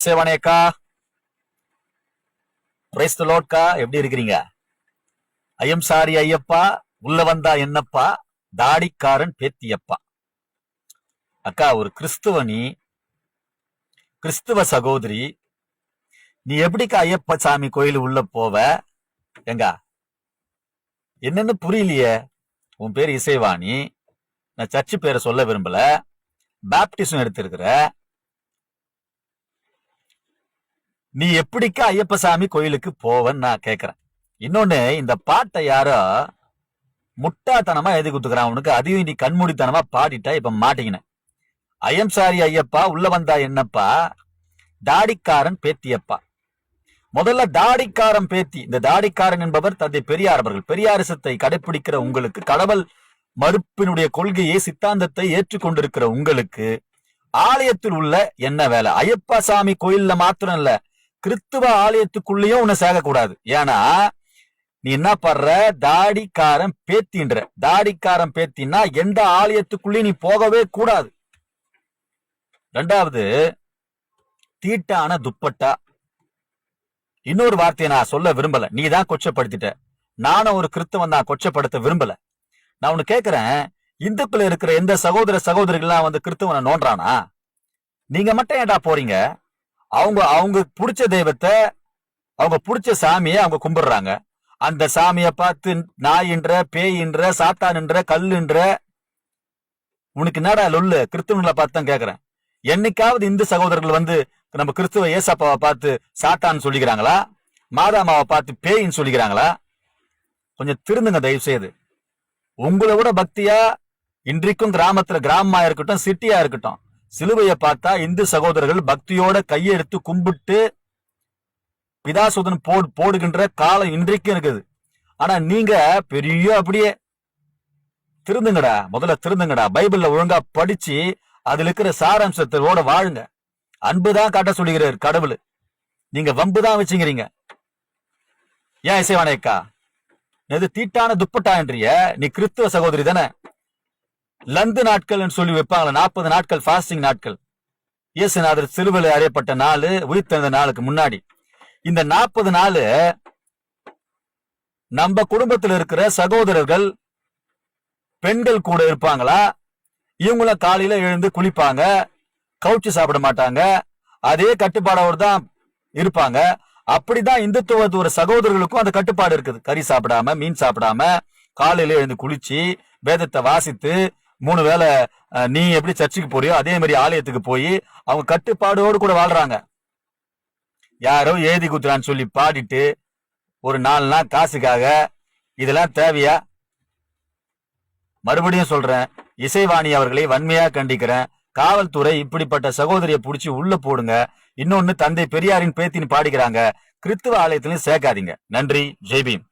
சேவனேக்கா, praise the லார்ட்க்கா, எப்படி இருக்கிறீங்க? ஐயம் sorry Ayyappa, உள்ள வந்தா என்னப்பா, தாடிக்காரன் பேத்தியப்பா. அக்கா, ஒரு கிறிஸ்துவ நீ, கிறிஸ்துவ சகோதரி, நீ எப்படிக்கா ஐயப்ப சாமி கோயில் உள்ள போவ? எங்க என்னன்னு புரியலையே. உன் பேர் இசைவாணி, நான் சர்ச்சு பேரை சொல்ல விரும்பல, பாப்டிசம் எடுத்திருக்கிற, நீ எப்படிக்கா ஐயப்ப சாமி கோயிலுக்கு போவன்னு நான் கேக்குறேன். இன்னொன்னு, இந்த பாட்டை யாரோ முட்டாத்தனமா எழுதி குத்துக்கிறான். உனக்கு அதையும் நீ கண்மூடித்தனமா பாடிட்டா இப்ப மாட்டீங்கன்னு. ஐயம் சாரி ஐயப்பா, உள்ள வந்தா என்னப்பா, தாடிக்காரன் பேத்தியப்பா. முதல்ல தாடிக்காரன் பேத்தி. இந்த தாடிக்காரன் என்பவர் தந்தை பெரியார் அவர்கள். பெரியாரிசத்தை கடைபிடிக்கிற உங்களுக்கு, கடவுள் மறுப்பினுடைய கொள்கையை சித்தாந்தத்தை ஏற்றுக்கொண்டிருக்கிற உங்களுக்கு ஆலயத்தில் உள்ள என்ன வேலை? ஐயப்பா சாமி கோயில்ல மாத்திரம் இல்ல, கிறிஸ்துவ ஆலயத்துக்குள்ளேயும் உன்னை சேர்க்கக்கூடாது. ஏன்னா நீ என்ன பண்ற? தாடிக்காரன் பேத்தின்ற. தாடிக்காரன் பேத்தின்னா எந்த ஆலயத்துக்குள்ளேயும் நீ போகவே கூடாது. ரெண்டாவது, தீட்டான துப்பட்டா. இன்னொரு வார்த்தையை நான் சொல்ல விரும்பல, நீ தான் கொச்சப்படுத்திட்ட. நானும் ஒரு கிறிஸ்தவன் தான், கொச்சப்படுத்த விரும்பல. நான் உனக்கு கேட்கிறேன், இந்துக்குள்ள இருக்கிற எந்த சகோதர சகோதரிகள்லாம் வந்து கிறிஸ்தவனை நோன்றானா? நீங்க மட்டும் ஏன்டா போறீங்க? அவங்க அவங்க பிடிச்ச தெய்வத்தை, அவங்க பிடிச்ச சாமியை அவங்க கும்பிடுறாங்க. அந்த சாமியை பார்த்து நாயின்ற, பேயின்ற, சாத்தான்ன்ற, கல்லுன்ற. உனக்கு என்னடா லொல்லு? கிறிஸ்தவங்களை பார்த்து தான் கேட்கிறேன். என்னைக்காவது இந்து சகோதரர்கள் வந்து நம்ம கிறிஸ்துவ ஏசப்பாவை பார்த்து சாத்தான்னு சொல்லிக்கிறாங்களா? மாதாமாவை பார்த்து பேயின்னு சொல்லிக்கிறாங்களா? கொஞ்சம் திருந்துங்க தயவு செய்து. உங்களை விட பக்தியா இன்றைக்கும் கிராமமா இருக்கட்டும், சிட்டியா இருக்கட்டும், சிலுவையை பார்த்தா இந்து சகோதரர்கள் பக்தியோட கையெடுத்து கும்பிட்டு பிதாசுதன் போடுகின்ற காலம் இன்றைக்கும் இருக்குது. ஆனா நீங்க பெரிய அப்படியே திருந்துங்கடா. முதல்ல திருந்துங்கடா. பைபிள்ல ஒழுங்கா படிச்சு அதுல இருக்கிற சாராம்சத்தோட வாழுங்க. அன்புதான் காட்ட சொல்லுகிறார் கடவுள். நீங்க வம்புதான் வச்சுக்கிறீங்க. ஏன் இசைவானேக்கா, எது தீட்டான துப்பட்டா என்றிய? நீ கிறிஸ்துவ சகோதரி தானே? லந்து நாட்கள் சொல்லி வைப்பாங்களா, 40 நாட்கள் பாஸ்டிங் நாட்கள். இயேசுநாதர் சிலுவையில் அறையப்பட்ட நாள், உயிர்த்தெழுந்த நாளுக்கு முன்னாடி. இந்த 40 நாள் நம்ம குடும்பத்தில் இருக்கிற சகோதரர்கள் பெண்கள் கூட இருப்பாங்களா? இவங்கள காலையில எழுந்து குளிப்பாங்க, கவுச்சு சாப்பிட மாட்டாங்க, அதே கட்டுப்பாடோடு தான் இருப்பாங்க. அப்படிதான் இந்துத்துவ ஒரு சகோதரர்களுக்கும் அந்த கட்டுப்பாடு இருக்குது. கறி சாப்பிடாம, மீன் சாப்பிடாம, காலையில எழுந்து குளிச்சு வேதத்தை வாசித்து 3 வேளை நீ எப்படி சர்ச்சுக்கு போறியோ அதே மாதிரி ஆலயத்துக்கு போய் அவங்க கட்டுப்பாடோடு கூட வாழ்றாங்க. யாரோ ஏதி குத்துறான்னு சொல்லி பாடிட்டு ஒரு 4 நாள் காசுக்காக இதெல்லாம் தேவையா? மறுபடியும் சொல்றேன், இசைவாணி அவர்களை வன்மையா கண்டிக்கிறேன். காவல்துறை இப்படிப்பட்ட சகோதரியை புடிச்சு உள்ள போடுங்க. இன்னொன்னு, தந்தை பெரியாரின் பேத்தின்னு பாடிக்கிறாங்க, கிறிஸ்துவ ஆலயத்திலையும் சேர்க்காதீங்க. நன்றி. ஜெய்பீம்.